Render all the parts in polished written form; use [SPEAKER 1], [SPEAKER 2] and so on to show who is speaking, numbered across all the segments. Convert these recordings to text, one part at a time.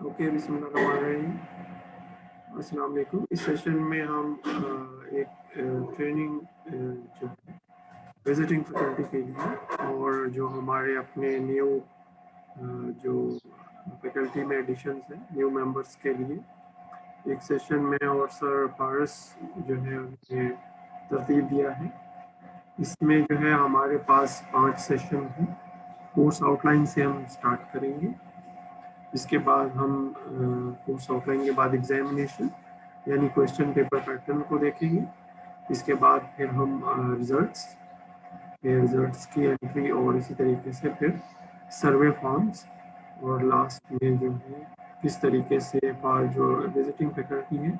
[SPEAKER 1] Okay, बिस्मिल्लाहिर्रहमानिर्रहीम। अस्सलाम वालेकुम। इस सेशन में हम एक ट्रेनिंग जो विजिटिंग फैकल्टी के लिए और जो हमारे अपने न्यू जो फैकल्टी में एडिशंस हैं, न्यू मेंबर्स के लिए एक सेशन में और सर फारस जो है उन्हें तरतीब दिया है। इसमें जो है हमारे पास 5 सेशन हैं। कोर्स आउटलाइन से हम स्टार्ट करेंगे। इसके बाद हम कोर्स आउटलाइन के बाद एग्जामिनेशन यानी क्वेश्चन पेपर पैटर्न को देखेंगे। इसके बाद फिर हम रिजल्ट्स की एंट्री और इसी तरीके से फिर सर्वे फॉर्म्स और लास्ट में जो है किस तरीके से फॉर जो विजिटिंग फैकल्टी है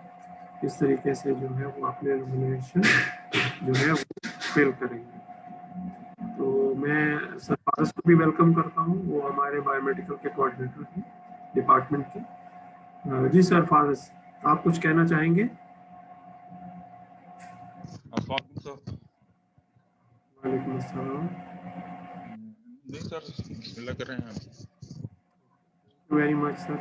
[SPEAKER 1] किस तरीके से जो है वो अपने रेमुनरेशन जो है वो फिल करेंगे। तो मैं सर फारस को भी वेलकम करता हूँ, वो हमारे बायोमेडिकल के कोऑर्डिनेटर हैं डिपार्टमेंट के। जी सर फारस, आप कुछ कहना चाहेंगे? वालेकुम अस्सलाम।
[SPEAKER 2] नहीं सर, बिस्मिल्लाह कर रहे हैं आप।
[SPEAKER 1] Very much sir.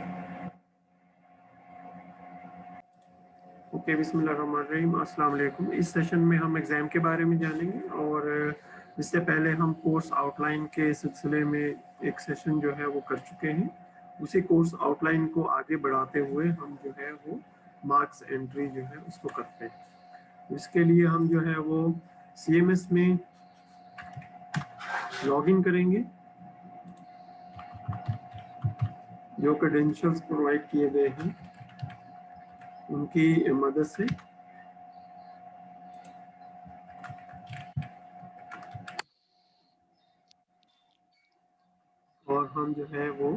[SPEAKER 1] ओके, बिस्मिल्लाहिर्रहमानिर्रहीम। अस्सलाम वालेकुम। इस सेशन में हम एग्ज़ाम के बारे में जानेंगे और इससे पहले हम कोर्स आउटलाइन के सिलसिले में एक सेशन जो है वो कर चुके हैं। उसी कोर्स आउटलाइन को आगे बढ़ाते हुए हम जो है वो मार्क्स एंट्री जो है उसको करते हैं। इसके लिए हम जो है वो CMS में लॉगिन करेंगे। जो क्रेडेंशियल्स प्रोवाइड किए गए हैं उनकी मदद से और हम जो है वो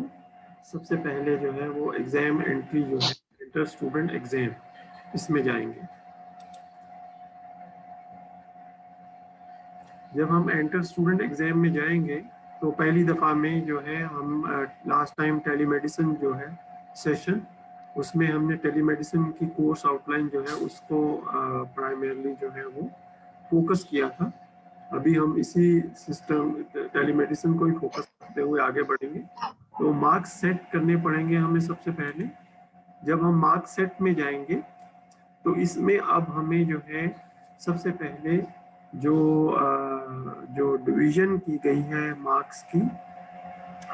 [SPEAKER 1] सबसे पहले जो है वो एग्ज़ाम एंट्री जो है इंटर स्टूडेंट एग्ज़ाम इसमें जाएंगे। जब हम एंटर स्टूडेंट एग्ज़ाम में जाएंगे तो पहली दफ़ा में जो है हम लास्ट टाइम टेलीमेडिसिन जो है सेशन उसमें हमने टेलीमेडिसिन की कोर्स आउटलाइन जो है उसको प्राइमरली जो है वो फोकस किया था। अभी हम इसी सिस्टम टेलीमेडिसिन को ही फोकस करते हुए आगे बढ़ेंगे। तो मार्क्स सेट करने पड़ेंगे हमें सबसे पहले। जब हम मार्क्स सेट में जाएंगे तो इसमें अब हमें जो है सबसे पहले जो डिवीज़न की गई है मार्क्स की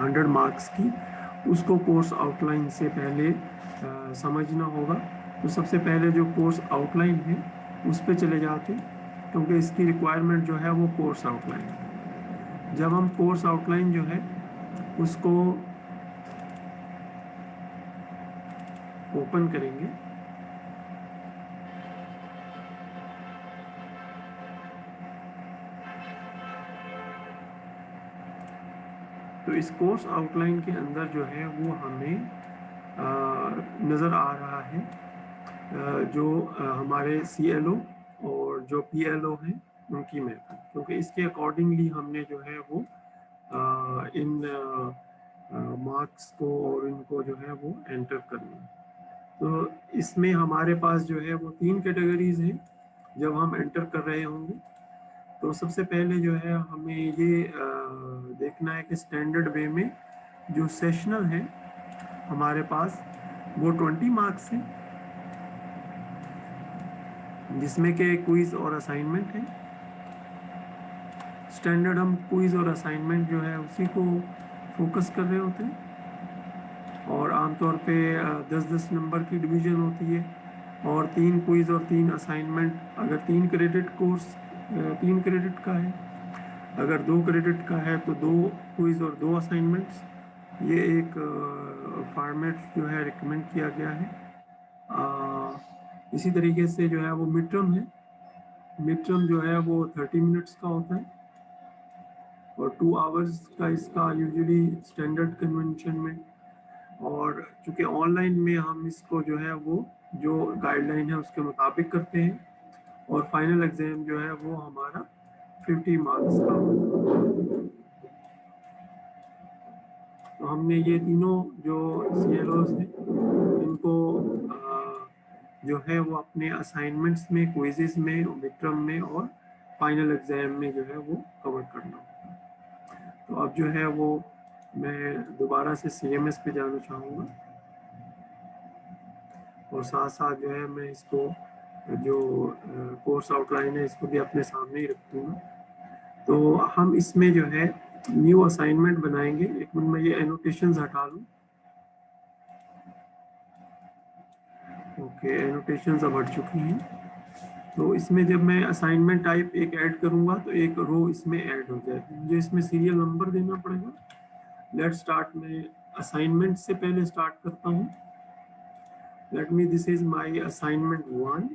[SPEAKER 1] 100 मार्क्स की उसको कोर्स आउटलाइन से पहले समझना होगा। तो सबसे पहले जो कोर्स आउटलाइन है उस पर चले जाते क्योंकि इसकी रिक्वायरमेंट जो है वो कोर्स आउटलाइन है। जब हम कोर्स आउटलाइन जो है उसको ओपन करेंगे तो इस कोर्स आउटलाइन के अंदर जो है वो हमें नज़र आ रहा है जो हमारे CLO और जो PLO हैं उनकी मेथड, क्योंकि इसके अकॉर्डिंगली हमने जो है वो इन मार्क्स को और इनको जो है वो एंटर करना है। तो इसमें हमारे पास जो है वो 3 कैटेगरीज हैं जब हम एंटर कर रहे होंगे। तो सबसे पहले जो है हमें ये देखना है कि स्टैंडर्ड वे में जो सेशनल है हमारे पास वो 20 मार्क्स है जिसमें के क्विज और असाइनमेंट है। स्टैंडर्ड हम क्विज और असाइनमेंट जो है उसी को फोकस कर रहे होते हैं और आमतौर पे 10-10 नंबर की डिवीज़न होती है और 3 क्विज और 3 असाइनमेंट। अगर 3 क्रेडिट कोर्स 3 क्रेडिट का है, अगर 2 क्रेडिट का है तो 2 क्विज और 2 असाइनमेंट्स। ये एक फॉर्मेट जो है रिकमेंड किया गया है। इसी तरीके से जो है वो मिड टर्म है। मिड टर्म जो है वो 30 मिनट्स का होता है और 2 आवर्स का इसका यूजुअली स्टैंडर्ड कन्वेंशन में। और चूँकि ऑनलाइन में हम इसको जो है वो जो गाइडलाइन है उसके मुताबिक करते हैं और फाइनल एग्ज़ाम जो है वो हमारा 50 मार्क्स का होता है। तो हमने ये तीनों जो CLOs हैं इनको जो है वो अपने असाइनमेंट्स में, क्विज़ेस में, मिड टर्म में और फाइनल एग्ज़ाम में जो है वो कवर करना होता है। तो अब जो है वो मैं दोबारा से CMS पे जाना चाहूँगा। और साथ साथ जो है मैं इसको जो कोर्स आउटलाइन है इसको भी अपने सामने ही रखूँगा। तो हम इसमें जो है न्यू असाइनमेंट बनाएंगे। एक मिनट में ये एनोटेशंस हटा लूँ। ओके, एनोटेशंस अब हट चुकी हैं। तो इसमें जब मैं असाइनमेंट टाइप एक ऐड करूंगा तो एक रो इसमें ऐड हो जाएगी। मुझे इसमें सीरियल नंबर देना पड़ेगा। लेट स्टार्ट में असाइनमेंट से पहले स्टार्ट करता हूँ। Let me this is my assignment 1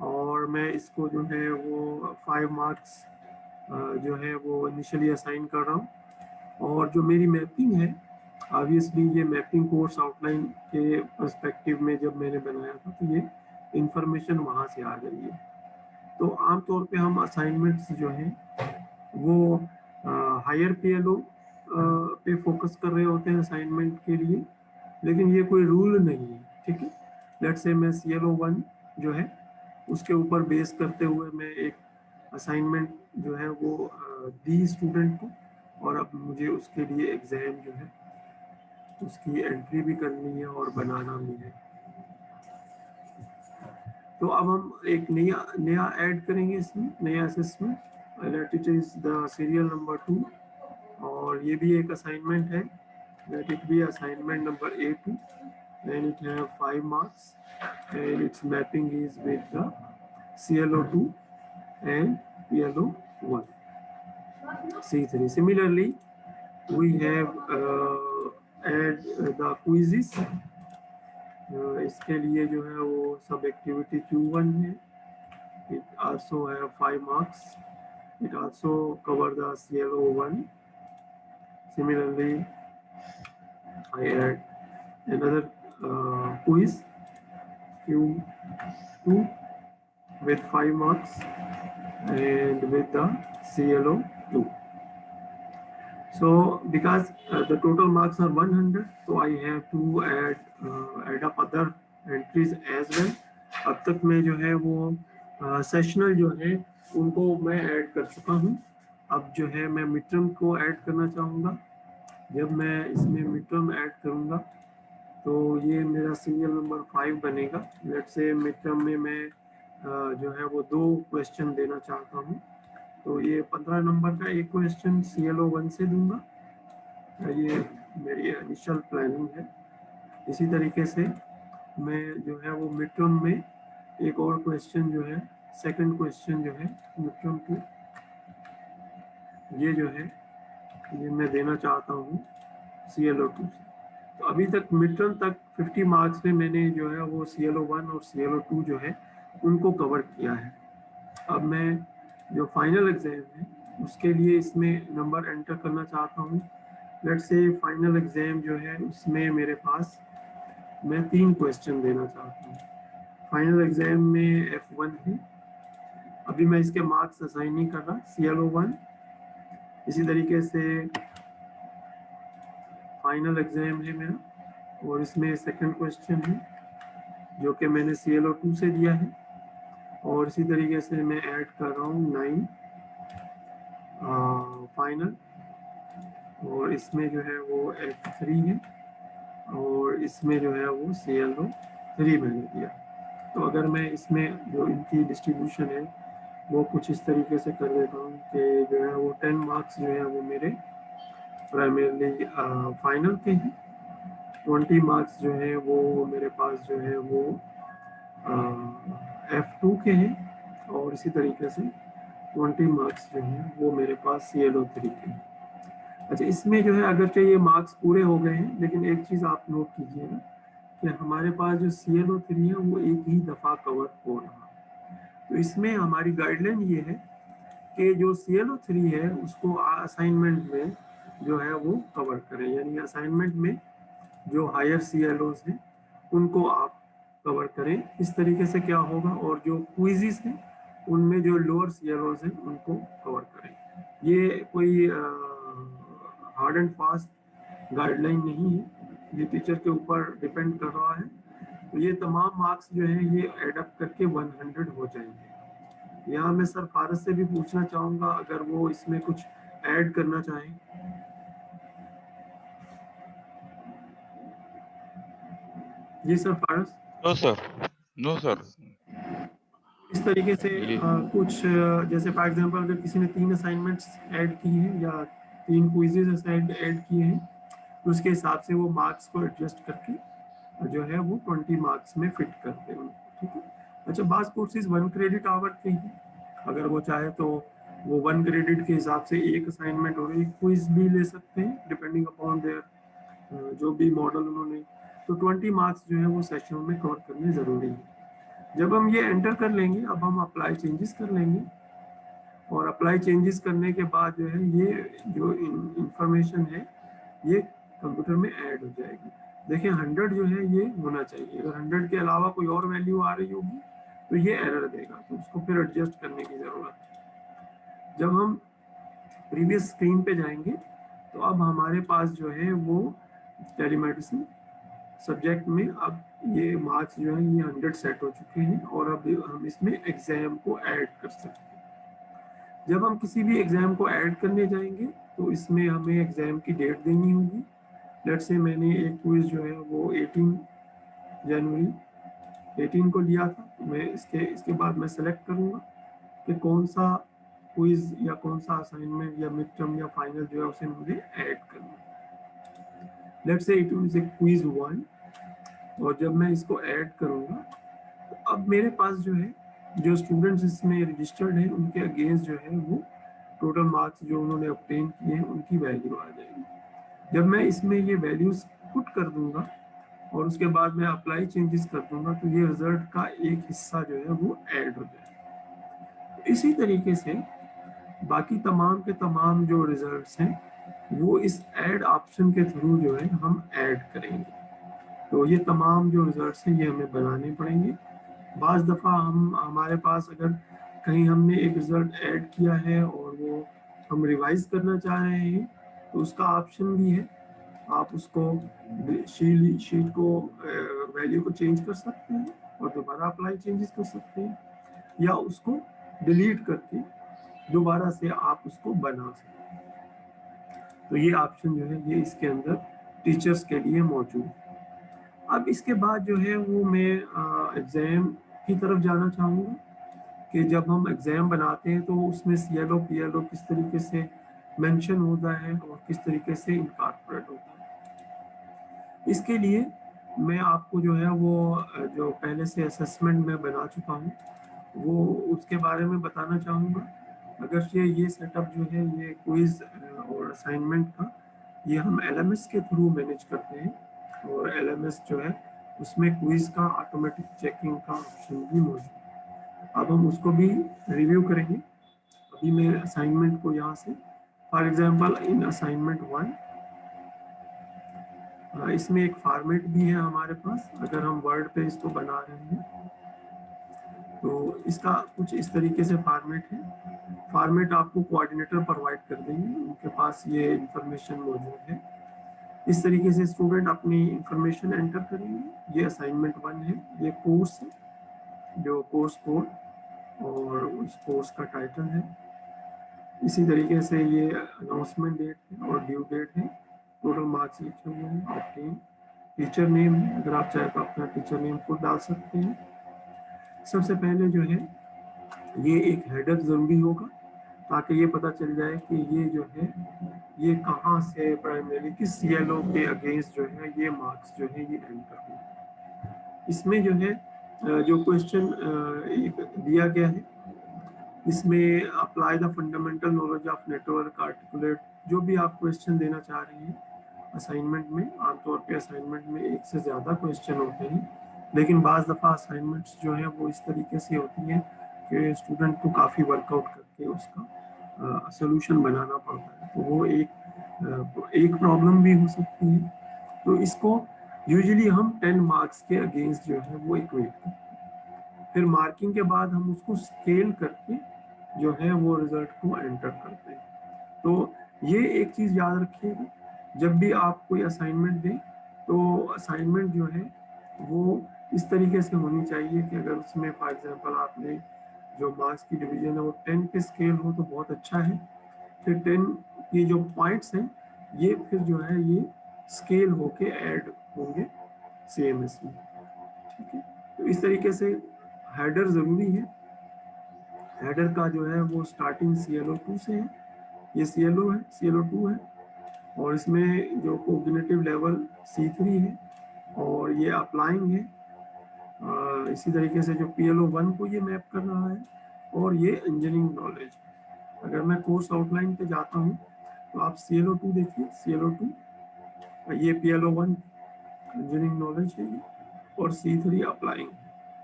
[SPEAKER 1] और मैं इसको जो है वो 5 मार्क्स जो है वो इनिशियली असाइन कर रहा हूँ। और जो मेरी मैपिंग है, ऑब्वियसली ये मैपिंग कोर्स आउटलाइन के पर्सपेक्टिव में जब मैंने बनाया था तो ये इंफॉर्मेशन वहाँ से आ गई है। तो आमतौर पे हम असाइनमेंट्स जो हैं वो हायर पीएलओ पे फोकस कर रहे होते हैं असाइनमेंट के लिए, लेकिन ये कोई रूल नहीं है, ठीक है। लेट से मैं CLO1 जो है उसके ऊपर बेस करते हुए मैं एक असाइनमेंट जो है वो दी स्टूडेंट को, और अब मुझे उसके लिए एग्जाम जो है उसकी एंट्री भी करनी है और बनाना भी है। तो अब हम एक नया ऐड करेंगे इसमें, नया assessment. Let it is the serial number 2 और ये भी एक असाइनमेंट है। Let it be assignment number A2 and it have 5 marks and its mapping is with the CLO2 and PLO1 C3. Similarly, we have add the quizzes. इसके लिए जो है वो सब एक्टिविटी Q1 है। It also have 5 marks. It also cover the CLO1. Similarly, I add another quiz Q2 with 5 marks and with the CLO2. So because the total marks are 100, so I have to add up other entries as well. अब तक मैं जो है वो sessional जो है उनको मैं ऐड कर चुका हूँ। अब जो है मैं मिड टर्म को ऐड करना चाहूँगा। जब मैं इसमें मिड टर्म ऐड करूँगा तो ये मेरा सीरियल नंबर 5 बनेगा। लेट से मिड टर्म में मैं जो है वो 2 क्वेश्चन देना चाहता हूँ। तो ये 15 नंबर का एक क्वेश्चन CLO1 से दूंगा। ये मेरी इनिशियल प्लानिंग है। इसी तरीके से मैं जो है वो मिड टर्म में एक और क्वेश्चन जो है, सेकंड क्वेश्चन जो है मिड टर्म टू, ये जो है ये मैं देना चाहता हूँ CLO2 से। तो अभी तक मिड टर्म तक 50 मार्क्स में मैंने जो है वो CLO1 और CLO2 जो है उनको कवर किया है। अब मैं जो फाइनल एग्जाम है उसके लिए इसमें नंबर एंटर करना चाहता हूँ। लेट से फाइनल एग्जाम जो है उसमें मेरे पास मैं 3 क्वेश्चन देना चाहता हूँ। फाइनल एग्जाम में F1 है। अभी मैं इसके मार्क्स असाइन नहीं कर रहा, CLO1। इसी तरीके से फाइनल एग्जाम है मेरा और इसमें सेकंड क्वेश्चन है जो कि मैंने CLO2 से दिया है। और इसी तरीके से मैं ऐड कर रहा हूँ 9 फाइनल, और इसमें जो है वो F3 है और इसमें जो है वो CLO3 मैंने दिया। तो अगर मैं इसमें जो इनकी डिस्ट्रीब्यूशन है वो कुछ इस तरीके से कर देता हूँ कि जो है वो 10 मार्क्स जो है वो मेरे प्राइमरली फाइनल के हैं, 20 मार्क्स जो है वो मेरे पास जो है वो F2 के हैं, और इसी तरीके से 20 मार्क्स जो हैं वो मेरे पास CLO3 के हैं। अच्छा, इसमें जो है अगर ये मार्क्स पूरे हो गए हैं, लेकिन एक चीज़ आप नोट कीजिएगा कि हमारे पास जो CLO3 है वो एक ही दफ़ा कवर हो रहा है। तो इसमें हमारी गाइडलाइन ये है कि जो CLO3 है उसको असाइनमेंट में जो है वो कवर करें, यानी असाइनमेंट में जो हायर CLOs हैं उनको आप कवर करें। इस तरीके से क्या होगा, और जो क्विज़ेस हैं उनमें जो लोअर CLOs हैं उनको कवर करें। ये कोई हार्ड एंड फास्ट गाइडलाइन नहीं है, ये टीचर के ऊपर डिपेंड कर रहा है। तो ये तमाम मार्क्स जो है ये एडअप करके 100 हो जाएंगे। यहाँ मैं सर फारस से भी पूछना चाहूँगा अगर वो इसमें कुछ ऐड करना चाहें। जी सर फारस।
[SPEAKER 2] No sir, no sir.
[SPEAKER 1] इस तरीके से
[SPEAKER 2] ये
[SPEAKER 1] कुछ जैसे फॉर एग्जांपल अगर किसी ने 3 असाइनमेंट्स ऐड की हैं या 3 क्विजेज ऐड किए हैं, तो उसके हिसाब से वो मार्क्स को एडजस्ट करके जो है वो 20 मार्क्स में फिट करते हैं, ठीक है। अच्छा, बास कोर्सेज 1 क्रेडिट आवर के हैं, अगर वो चाहे तो वो 1 क्रेडिट के हिसाब से एक असाइनमेंट और एक क्विज भी ले सकते हैं डिपेंडिंग अपॉन देयर जो भी मॉडल उन्होंने। तो 20 मार्क्स जो है वो सेशन में कवर करने ज़रूरी है। जब हम ये एंटर कर लेंगे, अब हम अप्लाई चेंजेस कर लेंगे, और अप्लाई चेंजेस करने के बाद जो है ये जो इंफॉर्मेशन है ये कंप्यूटर में ऐड हो जाएगी। देखिए 100 जो है ये होना चाहिए, अगर 100 के अलावा कोई और वैल्यू आ रही होगी तो ये एरर देगा, तो उसको फिर एडजस्ट करने की ज़रूरत है। जब हम प्रीवियस स्क्रीन पे जाएंगे तो अब हमारे पास जो है वो टेलीमेडिसिन सब्जेक्ट में अब ये मार्क्स जो है ये 100 सेट हो चुके हैं, और अब हम इसमें एग्जाम को ऐड कर सकते हैं। जब हम किसी भी एग्जाम को ऐड करने जाएंगे तो इसमें हमें एग्जाम की डेट देनी होगी। लेट्स से मैंने एक क्विज जो है वो 18 जनवरी 18 को लिया था, तो मैं इसके बाद मैं सेलेक्ट करूँगा कि कौन सा क्विज या कौन सा असाइनमेंट या मिड टर्म या फाइनल जो है उसे मुझे ऐड करना है। Let's say it is a quiz 1, और जब मैं इसको ऐड करूँगा तो अब मेरे पास जो है जो स्टूडेंट्स इसमें रजिस्टर्ड हैं उनके अगेंस्ट जो है वो टोटल मार्क्स जो उन्होंने ऑब्टेन किए हैं उनकी वैल्यू आ जाएगी। जब मैं इसमें ये वैल्यूज पुट कर दूंगा और उसके बाद मैं अप्लाई चेंजेस कर दूंगा तो ये रिजल्ट का एक हिस्सा जो है वो ऐड हो जाएगा। इसी तरीके से बाकी तमाम के तमाम जो रिजल्ट्स हैं वो इस ऐड ऑप्शन के थ्रू जो है हम ऐड करेंगे। तो ये तमाम जो रिजल्ट्स हैं ये हमें बनाने पड़ेंगे। बाज़ दफ़ा हमारे पास अगर कहीं हमने एक रिज़ल्ट ऐड किया है और वो हम रिवाइज करना चाह रहे हैं तो उसका ऑप्शन भी है, आप उसको शीट को वैल्यू को चेंज कर सकते हैं और दोबारा अप्लाई चेंजेस कर सकते हैं, या उसको डिलीट करके दोबारा से आप उसको बना सकते हैं। तो ये ऑप्शन जो है ये इसके अंदर टीचर्स के लिए मौजूद है। अब इसके बाद जो है वो मैं एग्ज़ाम की तरफ जाना चाहूँगा कि जब हम एग्ज़ाम बनाते हैं तो उसमें CLO PLO किस तरीके से मेंशन होता है और किस तरीके से इनकॉर्पोरेट होता है। इसके लिए मैं आपको जो है वो जो पहले से असेसमेंट में बना चुका हूँ वो उसके बारे में बताना चाहूँगा। अगर ये सेटअप जो है ये क्विज और असाइनमेंट का ये हम LMS के थ्रू मैनेज करते हैं, और LMS जो है उसमें क्विज का ऑटोमेटिक चेकिंग का ऑप्शन भी मौजूद है। अब हम उसको भी रिव्यू करेंगे। अभी मैं असाइनमेंट को यहाँ से फॉर एग्जांपल इन असाइनमेंट 1 इसमें एक फॉर्मेट भी है हमारे पास, अगर हम वर्ड पे इसको बना रहे हैं तो इसका कुछ इस तरीके से फॉर्मेट है। फॉर्मेट आपको कोऑर्डिनेटर प्रोवाइड कर देंगे, उनके पास ये इंफॉर्मेशन मौजूद है। इस तरीके से स्टूडेंट अपनी इंफॉर्मेशन एंटर करेंगे। ये असाइनमेंट 1 है, ये कोर्स है जो कोर्स कोड और उस कोर्स का टाइटल है। इसी तरीके से ये अनाउंसमेंट डेट है और ड्यू डेट है। टोटल मार्क्स लिखे हुए हैं, ऑब्टेन टीचर नेम है, अगर आप चाहे तो अपना टीचर नेम खुद डाल सकते हैं। सबसे पहले जो है ये एक हेडर ज़रूरी होगा ताकि ये पता चल जाए कि ये जो है ये कहाँ से प्राइमरी किस CLO के अगेंस्ट जो है ये मार्क्स जो है ये एंटर हो। इसमें जो है जो क्वेश्चन एक दिया गया है इसमें apply the fundamental knowledge of network articulate, जो भी आप क्वेश्चन देना चाह रहे हैं असाइनमेंट में। आमतौर पे असाइनमेंट में एक से ज़्यादा क्वेश्चन होते हैं, लेकिन बाज़ दफ़ा असाइनमेंट्स जो है वो इस तरीके से होती हैं कि स्टूडेंट को काफ़ी वर्कआउट करके उसका सोल्यूशन बनाना पड़ता है, तो वो एक प्रॉब्लम भी हो सकती है। तो इसको यूजुअली हम 10 मार्क्स के अगेंस्ट जो है वो इक्वेट करते हैं। फिर मार्किंग के बाद हम उसको स्केल करके जो है वो रिजल्ट को एंटर करते हैं। तो ये एक चीज़ याद रखिएगा, जब भी आप कोई असाइनमेंट दें तो असाइनमेंट जो है वो इस तरीके से होनी चाहिए कि अगर उसमें फॉर एग्जांपल आपने जो मार्क्स की डिवीजन है वो 10 पे स्केल हो तो बहुत अच्छा है। फिर 10 की जो पॉइंट्स हैं ये फिर जो है ये स्केल होके ऐड होंगे CMS में। ठीक है। तो इस तरीके से हेडर ज़रूरी है। हेडर का जो है वो स्टार्टिंग ClO2 से है, ये ClO है, ClO2 है, और इसमें जो कोऑर्डिनेटिव लेवल C3 है और ये अप्लाइंग है। इसी तरीके से जो PlO1 को ये मैप कर रहा है, और ये इंजीनियरिंग नॉलेज। अगर मैं कोर्स आउटलाइन पे जाता हूँ तो आप ClO2 देखिए, ClO2, ये PlO1 इंजीनियरिंग नॉलेज है ये, और C3 अप्लाइंग।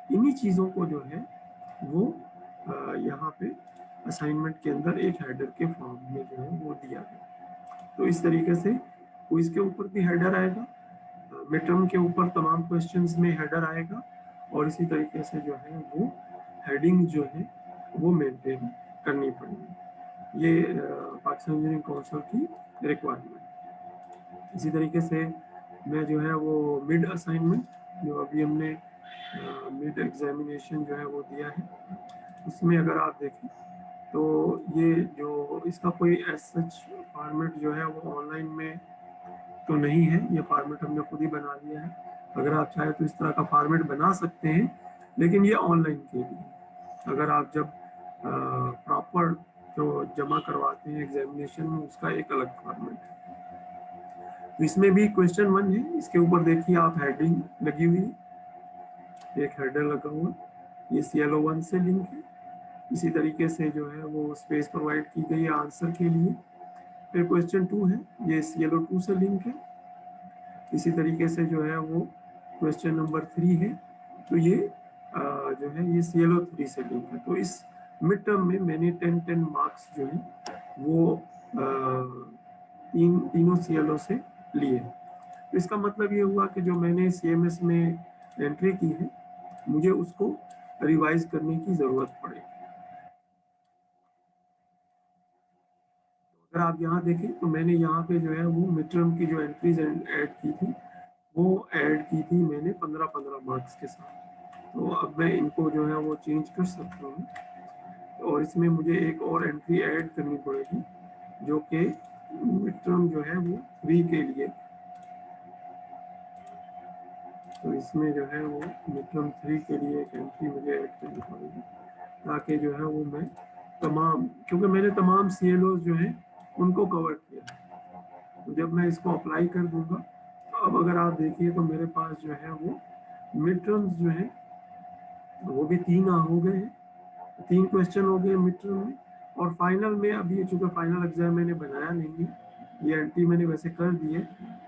[SPEAKER 1] इन्हीं चीज़ों को जो है वो यहाँ पे असाइनमेंट के अंदर एक हेडर के फॉर्म में जो है वो दिया गया। तो इस तरीके से क्विज के ऊपर भी हेडर आएगा, मिड टर्म के ऊपर तमाम क्वेश्चंस में हेडर आएगा, और इसी तरीके से जो है वो हेडिंग जो है वो मेंटेन करनी पड़ेगी। ये पाकिस्तान इंजीनियरिंग काउंसिल की रिक्वायरमेंट। इसी तरीके से मैं जो है वो मिड असाइनमेंट, जो अभी हमने मिड एग्जामिनेशन जो है वो दिया है, उसमें अगर आप देखें तो ये जो इसका कोई एज सच फॉर्मेट जो है वो ऑनलाइन में तो नहीं है, ये फॉर्मेट हमने खुद ही बना लिया है। अगर आप चाहे तो इस तरह का फॉर्मेट बना सकते हैं, लेकिन ये ऑनलाइन के लिए। अगर आप जब प्रॉपर जो जमा करवाते हैं एग्जामिनेशन में, उसका एक अलग फॉर्मेट है। तो इसमें भी क्वेश्चन 1 है, इसके ऊपर देखिए आप हेडिंग लगी हुई है, एक हेडर लगा हुआ, ये ClO1 से लिंक है। इसी तरीके से जो है वो स्पेस प्रोवाइड की गई है आंसर के लिए। फिर क्वेश्चन 2 है, ये ClO2 से लिंक है। इसी तरीके से जो है वो क्वेश्चन नंबर 3 है, तो ये जो है ये ClO3 से लिंक है। तो इस मिड टर्म में मैंने 10 मार्क्स जो है वो तीनों ClO से लिए। तो इसका मतलब ये हुआ कि जो मैंने CMS में एंट्री की है, मुझे उसको रिवाइज करने की ज़रूरत पड़ेगी। अगर आप यहाँ देखें तो मैंने यहाँ पे जो है वो मिड टर्म की जो एंट्रीज ऐड की थी, वो ऐड की थी मैंने 15-15 मार्क्स के साथ। तो अब मैं इनको जो है वो चेंज कर सकता हूँ, और इसमें मुझे एक और एंट्री ऐड करनी पड़ेगी, जो कि मिड टर्म जो है वो 3 के लिए। तो इसमें जो है वो मिड टर्म 3 के लिए एक एंट्री मुझे ऐड करनी पड़ेगी, ताकि जो है वो मैं तमाम, क्योंकि मैंने तमाम CLOs जो है उनको कवर किया है। तो जब मैं इसको अप्लाई कर दूंगा, तो अब अगर आप देखिए तो मेरे पास जो है वो मिड टर्म्स जो है वो भी 3 हो गए हैं, 3 क्वेश्चन हो गए मिड टर्म में। और फाइनल में अभी चूंकि फाइनल एग्जाम मैंने बनाया नहीं है, ये एंट्री मैंने वैसे कर दी है।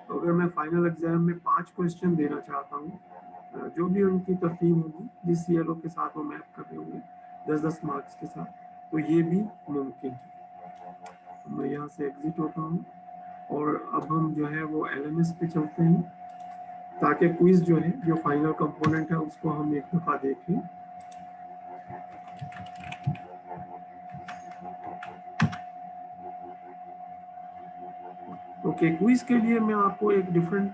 [SPEAKER 1] तो अगर मैं फाइनल एग्जाम में 5 क्वेश्चन देना चाहता हूँ, जो भी उनकी तरतीब होगी जिस CLO के साथ वो मैप कर रहे होंगे 10-10 मार्क्स के साथ, तो ये भी मुमकिन है। मैं यहाँ से एग्जिट होता हूँ, और अब हम जो है वो LMS पे चलते हैं, ताकि क्विज जो है जो फाइनल कंपोनेंट है उसको हम एक दफ़ा देख लें। ओके, क्विज के लिए मैं आपको एक डिफरेंट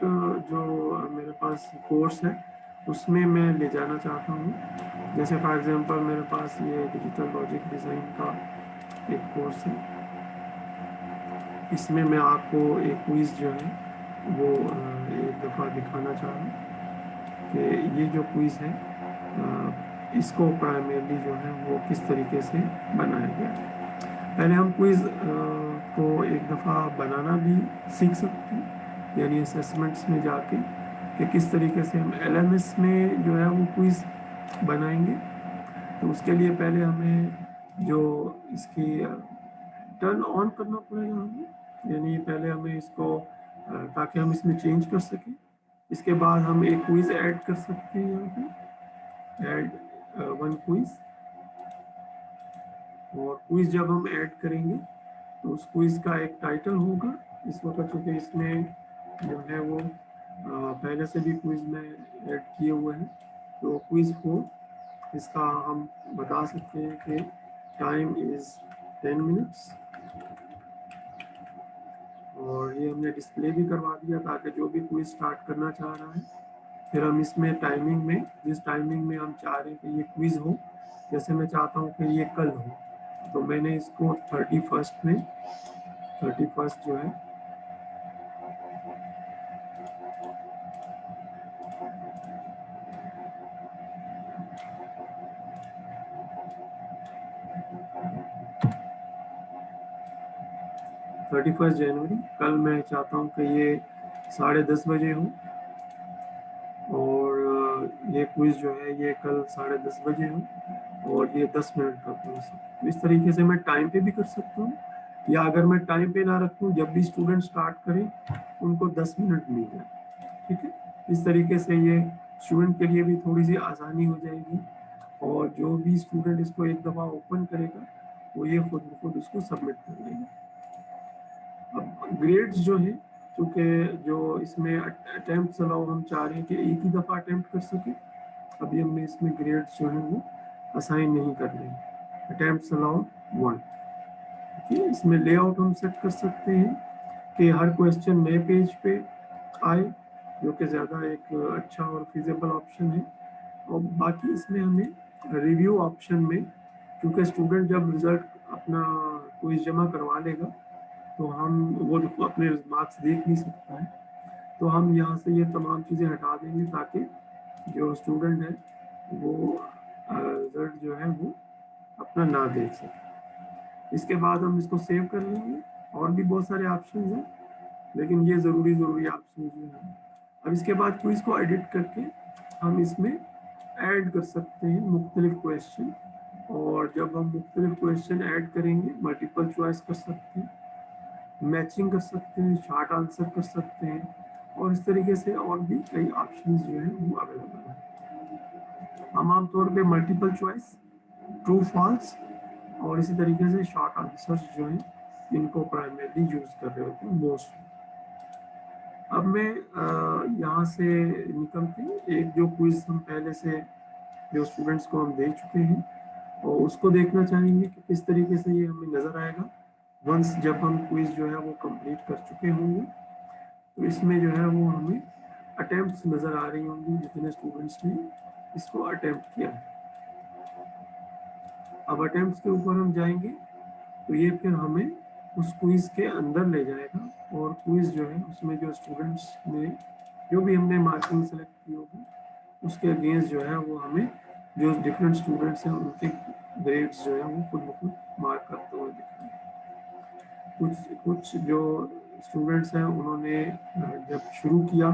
[SPEAKER 1] जो मेरे पास कोर्स है उसमें मैं ले जाना चाहता हूँ। जैसे फॉर एग्जांपल मेरे पास ये डिजिटल लॉजिक डिज़ाइन का एक कोर्स है, इसमें मैं आपको एक क्विज जो है वो एक दफ़ा दिखाना चाह रहा हूँ कि ये जो क्विज है इसको प्राइमरली जो है वो किस तरीके से बनाया गया है। पहले हम क्विज को एक दफ़ा बनाना भी सीख सकते हैं, यानी असेसमेंट्स में जाके कि किस तरीके से हम LMS में जो है वो क्विज बनाएंगे। तो उसके लिए पहले हमें जो इसकी टर्न ऑन करना पड़ेगा हमें, यानी पहले हमें इसको ताकि हम इसमें चेंज कर सकें। इसके बाद हम एक क्विज ऐड कर सकते हैं, यहाँ पे ऐड 1 क्विज। और क्विज जब हम ऐड करेंगे तो उस क्विज का एक टाइटल होगा। इस वक्त चूँकि इसमें जो है वो पहले से भी क्विज में ऐड किए हुए हैं, तो क्विज 4 इसका हम बता सकते हैं कि टाइम इज़ 10 मिनट्स, और ये हमने डिस्प्ले भी करवा दिया ताकि जो भी क्विज स्टार्ट करना चाह रहा है, फिर हम इसमें टाइमिंग में, जिस टाइमिंग में हम चाह रहे हैं कि ये क्विज हो, जैसे मैं चाहता हूँ कि ये कल हो, तो मैंने इसको 31st में, 31st जो है 31 जनवरी। कल मैं चाहता हूँ कि ये 10:30 बजे हो, और ये क्विज जो है ये कल 10:30 बजे हो, और ये 10 मिनट का क्विज है। इस तरीके से मैं टाइम पे भी कर सकता हूँ, या अगर मैं टाइम पे ना रखूँ, जब भी स्टूडेंट स्टार्ट करें उनको 10 मिनट मिल जाए। ठीक है, इस तरीके से ये स्टूडेंट के लिए भी थोड़ी सी आसानी हो जाएगी, और जो भी स्टूडेंट इसको एक दफ़ा ओपन करेगा वो ये खुद ब खुद उसको सबमिट कर लेगा। अब ग्रेड्स जो है, क्योंकि जो इसमें अटेम्प्ट अलाउ हम चाह रहे हैं कि एक ही दफ़ा अटेम्प्ट कर सके, अभी हमने इसमें ग्रेड्स जो है वो असाइन नहीं कर रहे हैं। Attempt allow 1। ठीक है, इसमें लेआउट हम सेट कर सकते हैं कि हर क्वेश्चन नए पेज पे आए, जो कि ज़्यादा एक अच्छा और फिजिबल ऑप्शन है। और बाकी इसमें हमें रिव्यू ऑप्शन में, क्योंकि स्टूडेंट जब रिजल्ट अपना क्विज जमा करवा लेगा तो हम वो जो अपने मार्क्स देख नहीं सकता है, तो हम यहाँ से ये तमाम चीज़ें हटा देंगे ताकि जो स्टूडेंट है वो रिजल्ट जो है वो अपना ना देख सके। इसके बाद हम इसको सेव कर लेंगे। और भी बहुत सारे ऑप्शन हैं, लेकिन ये ज़रूरी ऑप्शन जो है। अब इसके बाद क्विज को एडिट करके हम इसमें ऐड कर सकते हैं मुख्तलिफ क्वेश्चन, और जब हम मुख्तलिफ क्वेश्चन ऐड करेंगे मल्टीपल चॉइस कर सकते हैं, मैचिंग कर सकते हैं, शॉर्ट आंसर कर सकते हैं, और इस तरीके से और भी कई ऑप्शंस जो हैं वो अवेलेबल हैं। हम आमतौर पे मल्टीपल चॉइस, ट्रू फॉल्स, और इसी तरीके से शॉर्ट आंसर्स जो हैं इनको प्राइमरीली यूज़ कर रहे होते हैं मोस्ट। अब मैं यहाँ से निकलते हैं, एक जो क्विज हम पहले से जो स्टूडेंट्स को हम दे चुके हैं और उसको देखना चाहेंगे कि किस तरीके से ये हमें नज़र आएगा वंस जब हम क्विज जो है वो कंप्लीट कर चुके होंगे। तो इसमें जो है वो हमें अटेम्प्ट्स नज़र आ रही होंगी जितने स्टूडेंट्स ने इसको अटेम्प्ट किया है। अब अटेम्प्ट्स के ऊपर हम जाएंगे तो ये फिर हमें उस क्विज के अंदर ले जाएगा, और क्विज जो है उसमें जो स्टूडेंट्स ने जो भी हमने मार्किंग सेलेक्ट की होगी उसके अगेंस्ट जो है वो हमें जो डिफरेंट स्टूडेंट्स हैं उनके ग्रेड्स जो है वो खुद ब खुद मार्क करते हुए दिख रहे हैं। कुछ कुछ जो स्टूडेंट्स हैं उन्होंने जब शुरू किया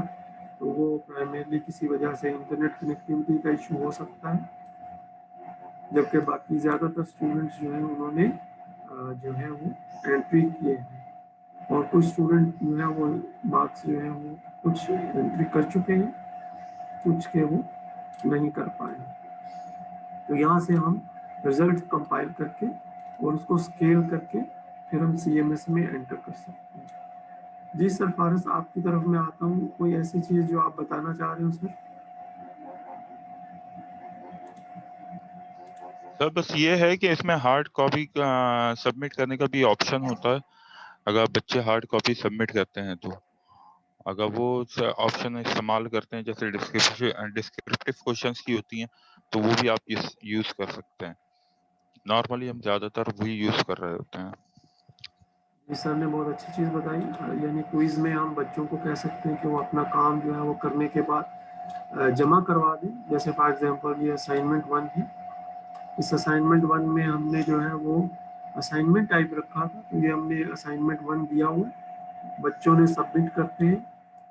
[SPEAKER 1] तो वो प्राइमरीली किसी वजह से इंटरनेट कनेक्टिविटी का इशू हो सकता है, जबकि बाकी ज़्यादातर स्टूडेंट्स जो हैं उन्होंने जो है वो एंट्री किए हैं, और कुछ स्टूडेंट जो है वो मार्क्स जो है वो कुछ एंट्री कर चुके हैं, कुछ के वो नहीं कर पाए। तो यहाँ से हम रिजल्ट कंपाइल करके और उसको स्केल करके फिर हम CMS में एंटर कर सकते हैं। जी सर, फारस आपकी तरफ में आता हूँ, कोई ऐसी चीज़ जो आप बताना चाह रहे हो सर?
[SPEAKER 2] सर बस ये है कि इसमें हार्ड कॉपी का सबमिट करने का भी ऑप्शन होता है। अगर बच्चे हार्ड कॉपी सबमिट करते हैं तो अगर वो ऑप्शन इस्तेमाल करते हैं जैसे डिस्क्रिप्टिव क्वेश्चंस की होती हैं तो वो भी आप यूज कर सकते हैं। नॉर्मली हम ज्यादातर वही यूज कर रहे होते हैं।
[SPEAKER 1] जी सर ने बहुत अच्छी चीज़ बताई, यानी क्विज में हम बच्चों को कह सकते हैं कि वो अपना काम जो है वो करने के बाद जमा करवा दें। जैसे फॉर एग्जांपल ये असाइनमेंट 1 है, इस असाइनमेंट 1 में हमने जो है वो असाइनमेंट टाइप रखा था, तो ये हमने असाइनमेंट 1 दिया हुआ, बच्चों ने सबमिट करते हैं।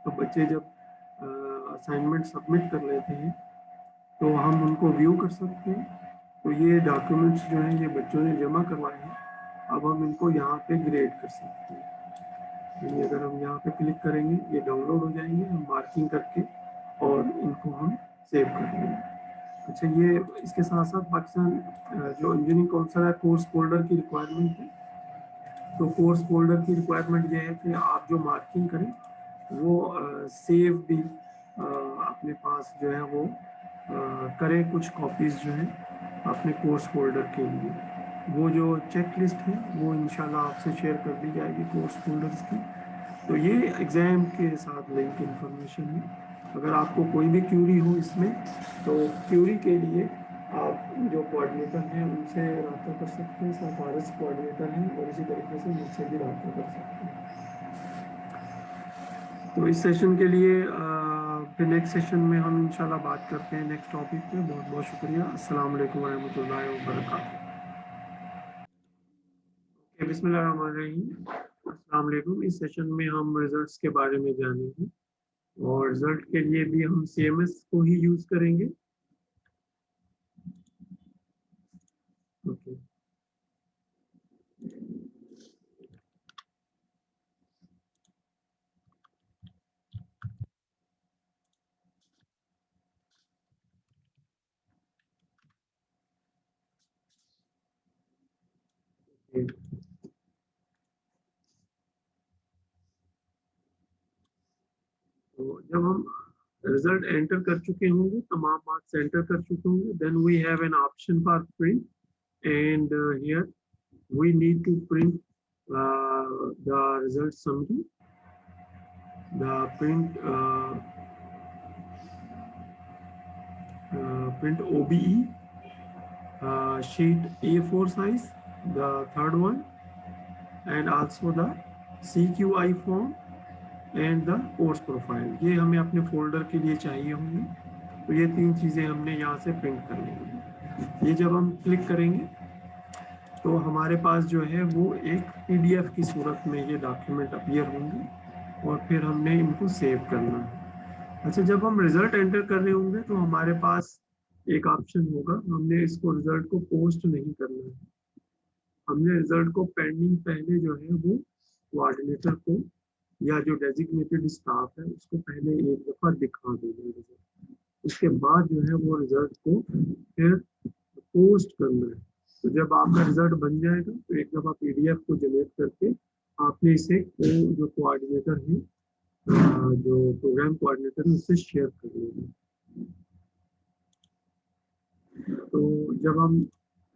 [SPEAKER 1] तो बच्चे जब असाइनमेंट सबमिट कर लेते हैं तो हम उनको व्यू कर सकते हैं। तो ये डॉक्यूमेंट्स जो हैं ये बच्चों ने जमा करवाए हैं, अब हम इनको यहाँ पे ग्रेड कर सकते हैं। यानी अगर हम यहाँ पे क्लिक करेंगे ये डाउनलोड हो जाएंगे, हम मार्किंग करके और इनको हम सेव कर लेंगे। अच्छा, ये इसके साथ साथ पाकिस्तान जो इंजीनियरिंग काउंसिल है कोर्स फोल्डर की रिक्वायरमेंट है। तो कोर्स फोल्डर की रिक्वायरमेंट ये है कि आप जो मार्किंग करें वो सेव भी अपने पास जो है वो करें कुछ कॉपीज़ जो है अपने कोर्स फोल्डर के लिए। वो जो चेक लिस्ट है वो इंशाल्लाह आपसे शेयर कर दी जाएगी कोर्स फोल्डर्स की। तो ये एग्ज़ाम के साथ लिंक इन्फॉर्मेशन है। अगर आपको कोई भी क्यूरी हो इसमें तो क्यूरी के लिए आप जो कोऑर्डिनेटर हैं उनसे रब्ता कर सकते हैं। सरफारस कोऑर्डिनेटर हैं और इसी तरीके से मुझसे भी रब्ता कर सकते हैं। तो इस सेशन के लिए फिर नेक्स्ट सेशन में हम इंशाल्लाह बात करते हैं नेक्स्ट टॉपिक पे। बहुत बहुत शुक्रिया। अस्सलाम वालेकुम रहमतुल्लाहि व बरकातहू। बिस्मिल्लाह रहमान रहीम। अस्सलाम वालेकुम। इस सेशन में हम रिजल्ट्स के बारे में जानेंगे और रिजल्ट के लिए भी हम CMS को ही यूज करेंगे। ओके। तो जब हम रिजल्ट एंटर कर चुके होंगे, तमाम मार्क्स एंटर कर चुके होंगे, then we have an option for print and here we need to print the result summary. The print OBE sheet A4 size, the third one, and also the CQI form and the course profile. ये हमें अपने folder के लिए चाहिए होंगे, तो ये 3 चीज़ें हमने यहाँ से प्रिंट कर लेंगे। ये जब हम क्लिक करेंगे तो हमारे पास जो है वो एक PDF की सूरत में ये डॉक्यूमेंट अपीयर होंगे और फिर हमने इनको सेव करना है। अच्छा, जब हम रिजल्ट एंटर कर रहे होंगे तो हमारे पास एक ऑप्शन होगा, हमने इसको रिजल्ट को पोस्ट नहीं करना है, हमने रिजल्ट को पेंडिंग पहले जो है वो कोऑर्डिनेटर को या जो डेजिग्नेटेड स्टाफ है उसको पहले एक दफ़ा दिखा देना रिजल्ट, उसके बाद जो है वो रिजल्ट को फिर पोस्ट करना है। तो जब आपका रिजल्ट बन जाएगा तो एक दफ़ा PDF को जनरेट करके आपने इसे जो कोऑर्डिनेटर है, जो प्रोग्राम कोऑर्डिनेटर है, उससे शेयर कर लेना। तो जब हम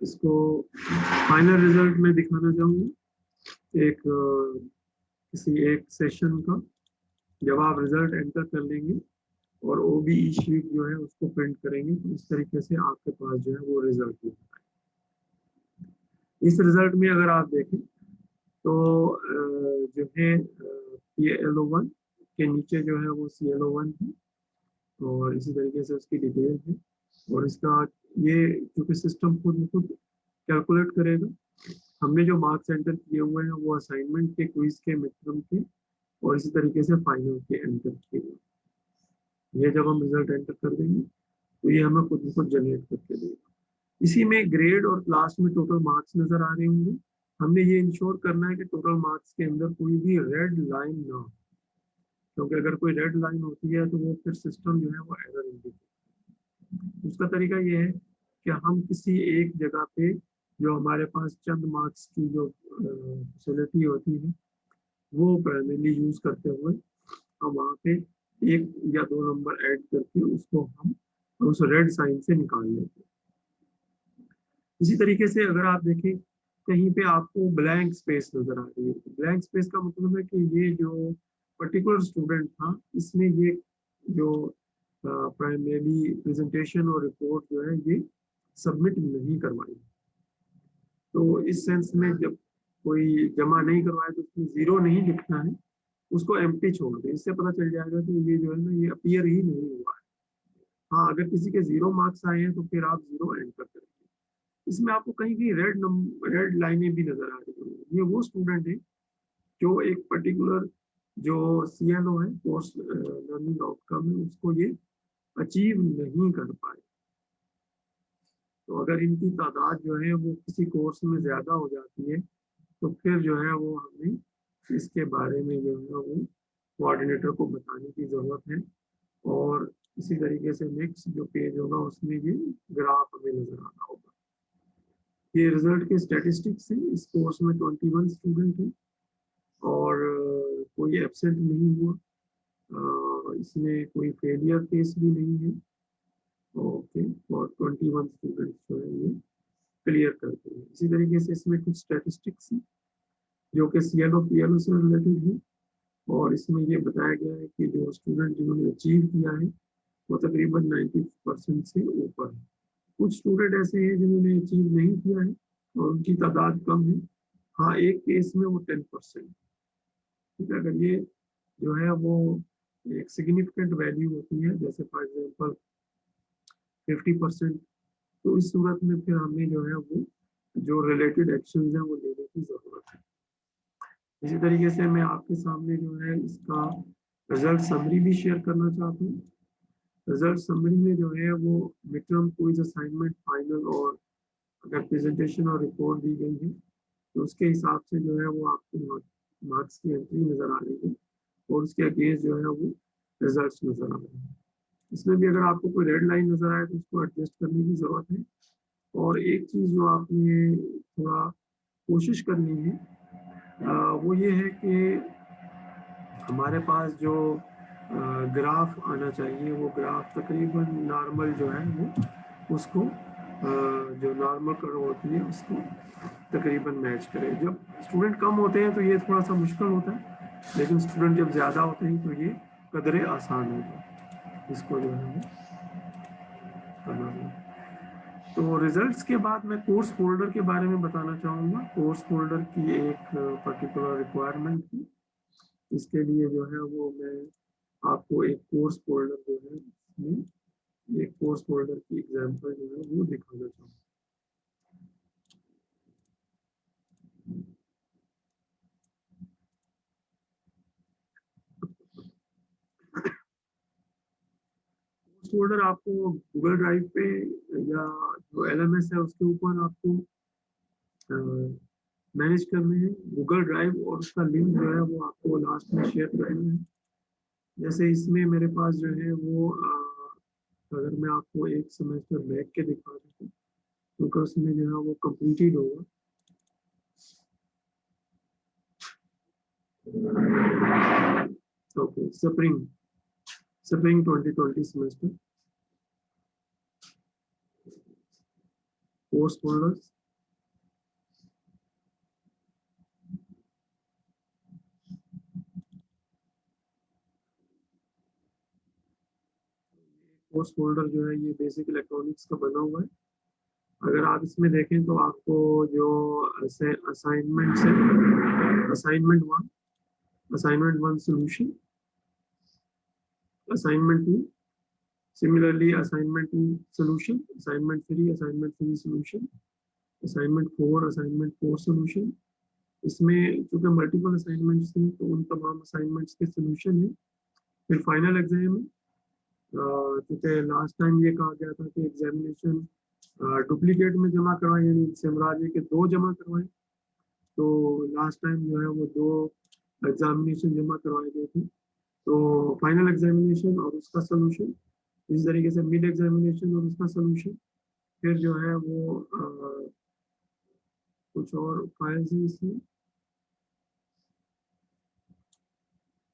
[SPEAKER 1] इसको फाइनल रिजल्ट में दिखाना चाहूँगा एक किसी एक सेशन का, जब आप रिजल्ट एंटर कर लेंगे और OBE शीट जो है उसको प्रिंट करेंगे तो इस तरीके से आपके पास जो है वो रिजल्ट होगा। इस रिजल्ट में अगर आप देखें तो जो है CLO1 के नीचे जो है वो CLO1 है और इसी तरीके से उसकी डिटेल है और इसका ये क्योंकि सिस्टम खुद कैलकुलेट करेगा। हमने जो मार्क्स एंटर किए हुए हैं वो असाइनमेंट के, क्विज के, मिड टर्म के और इसी तरीके से फाइनल के एंटर किए हुए। ये जब हम रिजल्ट एंटर कर देंगे तो ये हमें खुद जनरेट करके देगा। इसी में ग्रेड और क्लास में टोटल मार्क्स नजर आ रहे होंगे। हमने ये इंश्योर करना है कि टोटल मार्क्स के अंदर कोई भी रेड लाइन ना हो, क्योंकि अगर कोई रेड लाइन होती है तो वो फिर सिस्टम जो है वो एरर इंडिकेट। उसका तरीका ये है कि हम किसी एक जगह पे जो हमारे पास चंद मार्क्स की जो फैसिलिटी होती है वो प्राइमरीली यूज करते हुए हम वहाँ पे 1 या 2 नंबर ऐड करके उसको हम उस रेड साइन से निकाल लेते हैं। इसी तरीके से अगर आप देखें कहीं पे आपको ब्लैंक स्पेस नजर आ रही है, ब्लैंक स्पेस का मतलब है कि ये जो पर्टिकुलर स्टूडेंट था इसने ये जो प्राइमरी प्रेजेंटेशन और रिपोर्ट जो है ये सबमिट नहीं करवाई। तो इस सेंस में जब कोई जमा नहीं करवाए तो उसमें 0 नहीं लिखना है, उसको एम्प्टी छोड़ दें। इससे पता चल जाएगा कि ये जो है ना ये अपीयर ही नहीं हुआ है। हाँ, अगर किसी के 0 मार्क्स आए हैं तो फिर आप 0 एंटर करेंगे। इसमें आपको कहीं कहीं रेड लाइनें भी नजर आ रही है। ये वो स्टूडेंट है जो एक पर्टिकुलर जो CLO है, कोर्स लर्निंग आउटकम है, उसको ये अचीव नहीं कर पाए। तो अगर इनकी तादाद जो है वो किसी कोर्स में ज्यादा हो जाती है तो फिर जो है वो हमें इसके बारे में जो है वो कोऑर्डिनेटर को बताने की जरूरत है। और इसी तरीके से नेक्स्ट जो पेज होगा उसमें ये ग्राफ हमें नजर आना होगा। ये रिजल्ट के स्टैटिस्टिक्स हैं। इस कोर्स में 21 स्टूडेंट हैं और कोई एब्सेंट नहीं हुआ। इसमें कोई फेलियर केस भी नहीं है। ओके, और 21 स्टूडेंट्स जो है ये क्लियर करते हैं। इसी तरीके से इसमें कुछ स्टैटिस्टिक्स हैं जो कि CLO PLO से रिलेटेड है और इसमें ये बताया गया है कि जो स्टूडेंट जिन्होंने अचीव किया है वो तकरीबन 90% से ऊपर है। कुछ स्टूडेंट ऐसे हैं जिन्होंने अचीव नहीं किया है और उनकी तादाद कम है। हाँ, एक केस में वो 10%। ठीक है, अगर ये जो है वो एक सिग्निफिकेंट वैल्यू होती है, जैसे फॉर एग्जांपल 50%, तो इस सूरत में फिर हमें जो है वो जो रिलेटेड एक्शन है वो लेने की जरूरत है। इसी तरीके से मैं आपके सामने जो है इसका रिजल्ट समरी भी शेयर करना चाहता हूँ। रिजल्ट समरी में जो है वो mid term quiz assignment final और अगर प्रेजेंटेशन और रिपोर्ट दी गई है तो उसके हिसाब से जो है वो आपको मार्क्स की एंट्री नज़र आ रही है और उसके अगेंस्ट जो है वो रिजल्ट्स नज़र आ रहे हैं। इसमें भी अगर आपको कोई रेड लाइन नज़र आए तो उसको एडजस्ट करने की ज़रूरत है। और एक चीज़ जो आपने थोड़ा कोशिश करनी है वो ये है कि हमारे पास जो ग्राफ आना चाहिए वो ग्राफ तकरीबन नॉर्मल जो है वो उसको जो नॉर्मल कर्व होती है उसको तकरीबन मैच करे। जब स्टूडेंट कम होते हैं तो ये थोड़ा सा मुश्किल होता है, लेकिन स्टूडेंट जब ज़्यादा होते हैं तो ये कदरे आसान होता है इसको जो है वो करना है। तो रिजल्ट्स के बाद मैं कोर्स फोल्डर के बारे में बताना चाहूँगा। कोर्स फोल्डर की एक पर्टिकुलर रिक्वायरमेंट थी, इसके लिए जो है वो मैं आपको एक कोर्स फोल्डर जो है इसमें एक कोर्स फोल्डर की एग्जांपल जो है वो दिखाना चाहूँगा। कोर्स फोल्डर आपको गूगल ड्राइव पे या जो एलएमएस है उसके ऊपर आपको मैनेज करने हैं। गूगल ड्राइव और उसका लिंक जो है वो आपको लास्ट में शेयर करना है। जैसे इसमें मेरे पास जो है वो अगर मैं आपको एक सेमेस्टर बैक के दिखा देता हूँ क्योंकि उसमें जो है वो कंप्लीटेड होगा। Okay, spring 2020 semester course folders. Course folder जो है ये बेसिक इलेक्ट्रॉनिक्स का बना हुआ है। अगर आप इसमें देखें तो आपको जो असाइनमेंट है, assignment one solution, assignment two, similarly assignment two solution, assignment three solution, assignment four solution. इसमें चूंकि मल्टीपल असाइनमेंट्स थे तो उन तमाम असाइनमेंट्स के सोल्यूशन है। फिर फाइनल एग्जाम है, क्योंकि लास्ट टाइम ये कहा गया था कि एग्जामिनेशन डुप्लीकेट में जमा करवाए, यानी सिमराज के 2 जमा करवाए। तो लास्ट टाइम जो है वो 2 एग्जामिनेशन जमा करवाए गए थे। तो फाइनल एग्जामिनेशन और उसका सोल्यूशन, इस तरीके से मिड एग्जामिनेशन और उसका सोल्यूशन। फिर जो है वो कुछ और फाइल्स हैं इसमें।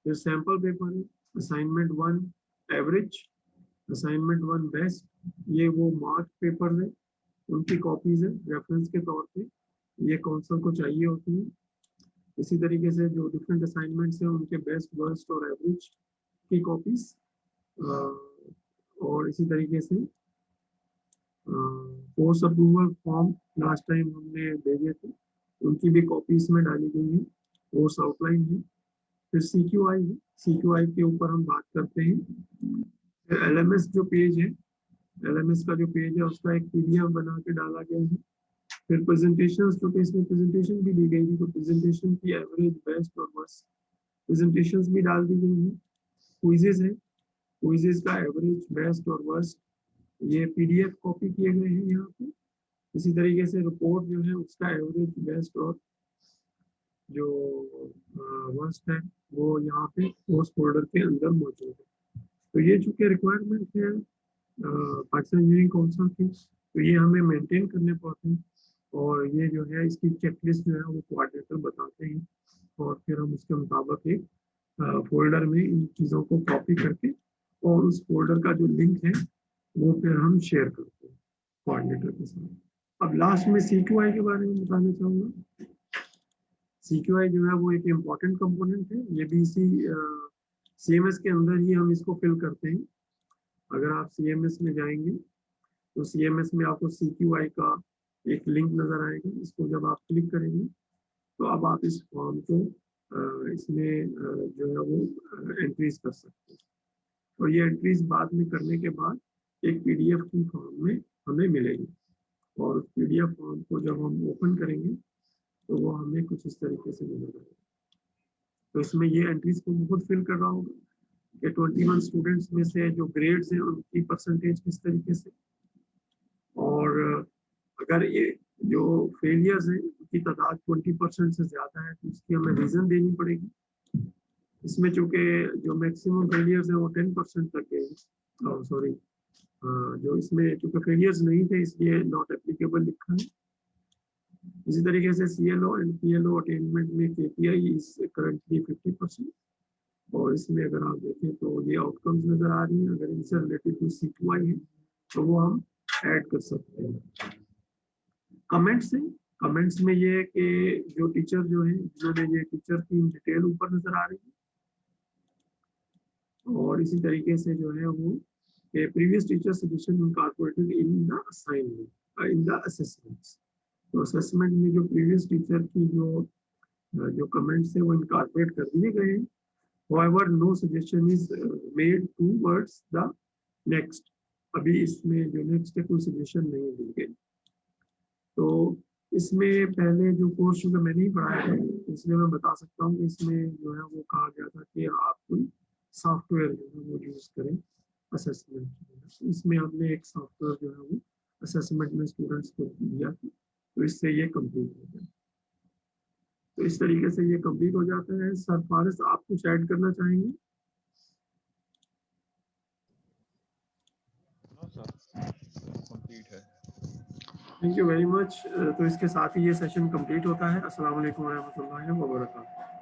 [SPEAKER 1] फिर सैंपल पेपर है, assignment one average, assignment one best, ये वो मार्क पेपर है, उनकी कॉपीज है रेफरेंस के तौर पे, ये काउंसिल को चाहिए होती है। इसी तरीके से जो डिफरेंट असाइनमेंट्स हैं उनके बेस्ट, वर्स्ट और एवरेज की कॉपीज, और इसी तरीके से course approval form last time हमने भेजे थे, उनकी भी कॉपी इसमें डाली गई है। कोर्स आउटलाइन है। फिर CQI है, CQI के ऊपर हम बात करते हैं। फिर LMS जो पेज है, LMS का जो पेज है उसका एक PDF बना के डाला गया है। फिर प्रेजेंटेशन, क्योंकि इसमें प्रेजेंटेशन भी दी गई थी तो प्रेजेंटेशन की एवरेज, बेस्ट और वर्स्ट प्रेजेंटेशंस भी डाल दी गई हैं। क्विजेज है, क्विजेज का एवरेज, बेस्ट और वर्स्ट ये PDF कॉपी किए गए हैं यहाँ पे। इसी तरीके से रिपोर्ट जो है उसका एवरेज, बेस्ट और जो वर्स्ट है वो यहाँ पे कोर्स फोल्डर के अंदर मौजूद है। तो ये चूंकि रिक्वायरमेंट है पाकिस्तान इंजीनियरिंग काउंसिल की, तो ये हमें मेंटेन करने पड़ते हैं। और ये जो है इसकी चेकलिस्ट जो है वो कोऑर्डिनेटर बताते हैं और फिर हम उसके मुताबिक एक फोल्डर में इन चीज़ों को कॉपी करके और उस फोल्डर का जो लिंक है वो फिर हम शेयर करते हैं कोऑर्डिनेटर के साथ। अब लास्ट में CQI के बारे में बताना चाहूँगा। CQI जो है वो एक इम्पॉर्टेंट कंपोनेंट है, ये भी इसी CMS के अंदर ही हम इसको फिल करते हैं। अगर आप CMS में जाएंगे तो CMS में आपको CQI का एक लिंक नजर आएगा, इसको जब आप क्लिक करेंगे तो अब आप इस फॉर्म को इसमें जो है वो एंट्रीज कर सकते हैं। और ये एंट्रीज बाद में करने के बाद एक PDF की फॉर्म में हमें मिलेगी और PDF फॉर्म को जब हम ओपन करेंगे तो वो हमें कुछ इस तरीके से मिलेगा। तो इसमें ये एंट्रीज को खुद फिल कर रहा होगा कि 21 स्टूडेंट्स में से जो ग्रेड्स हैं उनकी परसेंटेज किस तरीके से, और अगर ये जो फेलियर्स हैं उनकी तादाद 20% से ज़्यादा है तो उसकी हमें रीज़न देनी पड़ेगी। इसमें चूंकि जो मैक्सिमम फेलियर्स हैं वो 10% तक गए, सॉरी, जो इसमें चूंकि फेलियर्स नहीं थे इसलिए नॉट एप्लीकेबल लिखा है। इसी तरीके से CLO एंड PLO अटेनमेंट में KPI इज करंटली 50%, और इसमें अगर आप देखें तो ये आउटकम्स नजर आ रही हैं। अगर इनसे रिलेटेड कोई C2I है तो वो हम ऐड कर सकते हैं। कमेंट्स हैं, कमेंट्स में ये है कि जो टीचर जो है जिन्होंने ये टीचर की डिटेल ऊपर नजर आ रही है, और इसी तरीके से जो है वो previous teacher suggestion incorporated in the assignment in the assessments. तो असेसमेंट में जो प्रीवियस टीचर की जो कमेंट्स है वो इनकॉर्पोरेट कर दिए गए हैं। However, no suggestion is made towards the next। अभी इसमें जो नेक्स्ट है कोई सजेशन नहीं दी गई। तो इसमें पहले जो कोर्स जो मैंने ही पढ़ाया है इसलिए मैं बता सकता हूँ कि इसमें जो है वो कहा गया था कि आप कोई सॉफ्टवेयर जो है वो यूज़ करें असेसमेंट। इसमें हमने एक सॉफ्टवेयर जो है वो असेसमेंट में स्टूडेंट्स को दिया था, तो इससे ये कंप्लीट हो गया। तो इस तरीके से ये कंप्लीट हो जाता है। सर फारिस, आप कुछ ऐड करना चाहेंगे?
[SPEAKER 2] कंप्लीट है।
[SPEAKER 1] Thank you very much. तो इसके साथ ही ये सेशन कंप्लीट होता है। अस्सलाम वालेकुम रहमतुल्लाहि व बरकातहू।